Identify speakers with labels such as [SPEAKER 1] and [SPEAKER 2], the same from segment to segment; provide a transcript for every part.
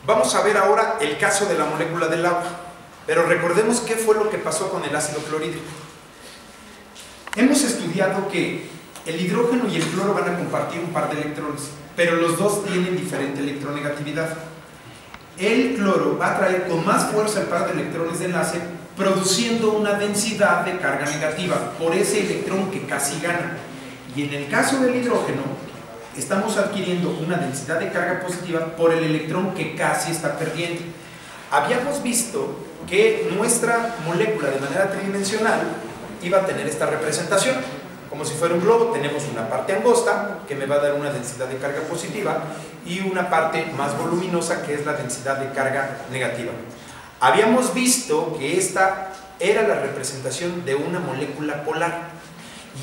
[SPEAKER 1] Vamos a ver ahora el caso de la molécula del agua, pero recordemos qué fue lo que pasó con el ácido clorhídrico. Hemos estudiado que el hidrógeno y el cloro van a compartir un par de electrones, pero los dos tienen diferente electronegatividad. El cloro va a traer con más fuerza el par de electrones de enlace, produciendo una densidad de carga negativa por ese electrón que casi gana. Y en el caso del hidrógeno, estamos adquiriendo una densidad de carga positiva por el electrón que casi está perdiendo. Habíamos visto que nuestra molécula de manera tridimensional iba a tener esta representación. Como si fuera un globo, tenemos una parte angosta que me va a dar una densidad de carga positiva y una parte más voluminosa que es la densidad de carga negativa. Habíamos visto que esta era la representación de una molécula polar.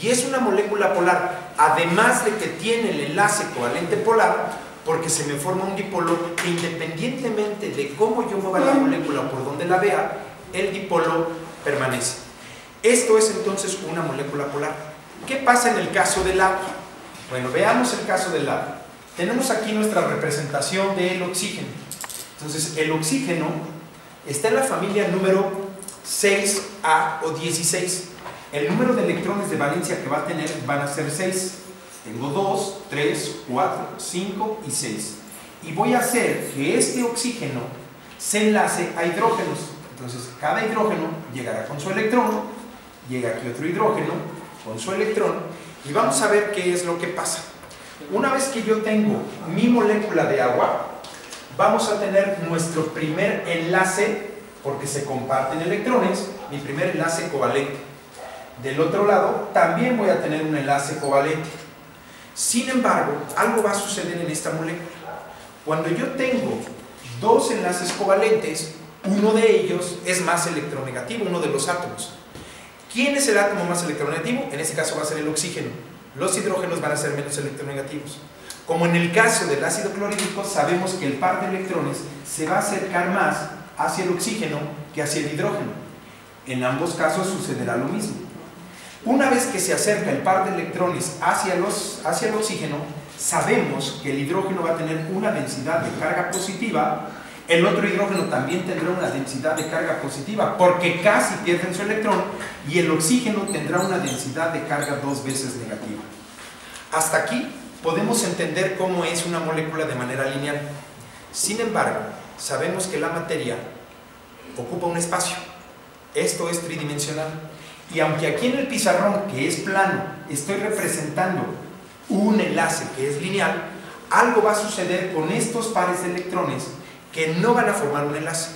[SPEAKER 1] Y es una molécula polar, además de que tiene el enlace covalente polar, porque se me forma un dipolo que independientemente de cómo yo mueva la molécula o por donde la vea, el dipolo permanece. Esto es entonces una molécula polar. ¿Qué pasa en el caso del agua? Bueno, veamos el caso del agua. Tenemos aquí nuestra representación del oxígeno. Entonces, el oxígeno está en la familia número 6A o 16. El número de electrones de valencia que va a tener van a ser 6. Tengo 2, 3, 4, 5 y 6. Y voy a hacer que este oxígeno se enlace a hidrógenos. Entonces, cada hidrógeno llegará con su electrón, llega aquí otro hidrógeno con su electrón, y vamos a ver qué es lo que pasa. Una vez que yo tengo mi molécula de agua, vamos a tener nuestro primer enlace, porque se comparten electrones, mi primer enlace covalente. Del otro lado, también voy a tener un enlace covalente. Sin embargo, algo va a suceder en esta molécula. Cuando yo tengo dos enlaces covalentes, uno de ellos es más electronegativo, uno de los átomos. ¿Quién es el átomo más electronegativo? En este caso va a ser el oxígeno. Los hidrógenos van a ser menos electronegativos. Como en el caso del ácido clorhídrico, sabemos que el par de electrones se va a acercar más hacia el oxígeno que hacia el hidrógeno. En ambos casos sucederá lo mismo. Una vez que se acerca el par de electrones hacia el oxígeno, sabemos que el hidrógeno va a tener una densidad de carga positiva. El otro hidrógeno también tendrá una densidad de carga positiva porque casi pierden su electrón, y el oxígeno tendrá una densidad de carga 2 veces negativa. Hasta aquí podemos entender cómo es una molécula de manera lineal. Sin embargo, sabemos que la materia ocupa un espacio. Esto es tridimensional. Y aunque aquí en el pizarrón, que es plano, estoy representando un enlace que es lineal, algo va a suceder con estos pares de electrones que no van a formar un enlace.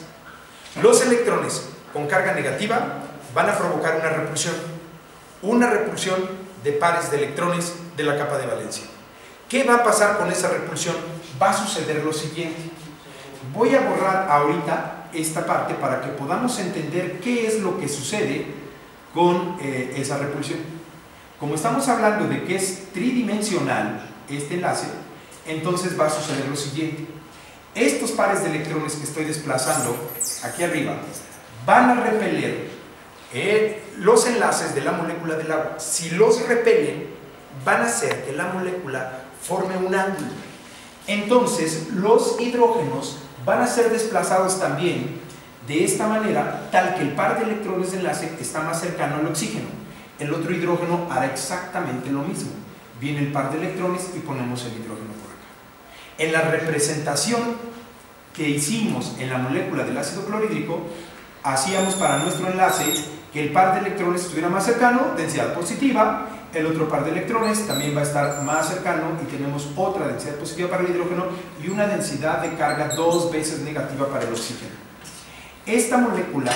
[SPEAKER 1] Los electrones con carga negativa van a provocar una repulsión de pares de electrones de la capa de valencia. ¿Qué va a pasar con esa repulsión? Va a suceder lo siguiente. Voy a borrar ahorita esta parte para que podamos entender qué es lo que sucede con esa repulsión. Como estamos hablando de que es tridimensional este enlace, entonces va a suceder lo siguiente. Estos pares de electrones que estoy desplazando aquí arriba van a repeler los enlaces de la molécula del agua. Si los repelen, van a hacer que la molécula forme un ángulo. Entonces, los hidrógenos van a ser desplazados también de esta manera, tal que el par de electrones de enlace está más cercano al oxígeno. El otro hidrógeno hará exactamente lo mismo. Viene el par de electrones y ponemos el hidrógeno por acá. En la representación que hicimos en la molécula del ácido clorhídrico, hacíamos para nuestro enlace que el par de electrones estuviera más cercano, densidad positiva, el otro par de electrones también va a estar más cercano y tenemos otra densidad positiva para el hidrógeno y una densidad de carga 2 veces negativa para el oxígeno. Esta molécula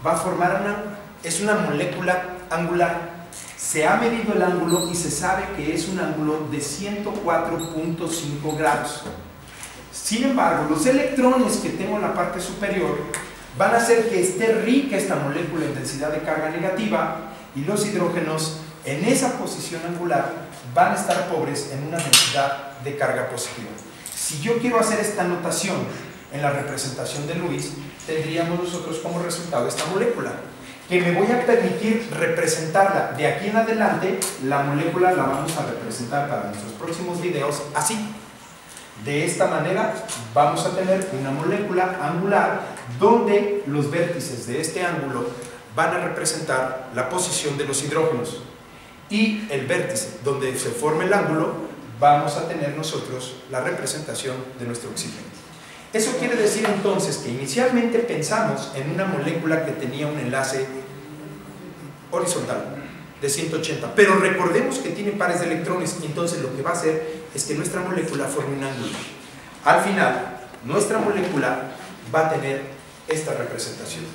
[SPEAKER 1] va a formar es una molécula angular. Se ha medido el ángulo y se sabe que es un ángulo de 104.5 grados. Sin embargo, los electrones que tengo en la parte superior van a hacer que esté rica esta molécula en densidad de carga negativa, y los hidrógenos en esa posición angular van a estar pobres en una densidad de carga positiva. Si yo quiero hacer esta notación en la representación de Lewis, tendríamos nosotros como resultado esta molécula, que me voy a permitir representarla de aquí en adelante. La molécula la vamos a representar para nuestros próximos videos así. De esta manera vamos a tener una molécula angular donde los vértices de este ángulo van a representar la posición de los hidrógenos, y el vértice donde se forma el ángulo vamos a tener nosotros la representación de nuestro oxígeno. Eso quiere decir entonces que inicialmente pensamos en una molécula que tenía un enlace horizontal de 180, pero recordemos que tiene pares de electrones, y entonces lo que va a hacer es que nuestra molécula forme un ángulo. Al final, nuestra molécula va a tener esta representación.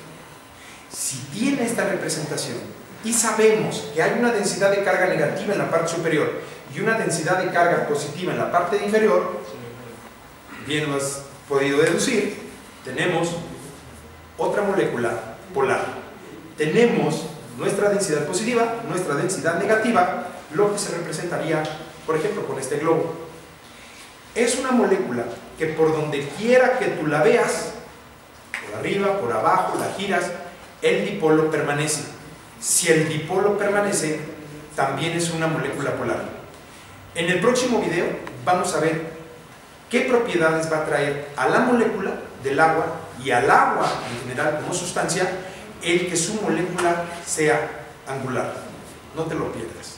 [SPEAKER 1] Si tiene esta representación y sabemos que hay una densidad de carga negativa en la parte superior y una densidad de carga positiva en la parte inferior, bien lo has podido deducir, tenemos otra molécula polar. Tenemos nuestra densidad positiva, nuestra densidad negativa, lo que se representaría, por ejemplo, con este globo. Es una molécula que por donde quiera que tú la veas, por arriba, por abajo, la giras, el dipolo permanece. Si el dipolo permanece, también es una molécula polar. En el próximo video vamos a ver qué propiedades va a traer a la molécula del agua y al agua en general como sustancia el que su molécula sea angular. No te lo pierdas.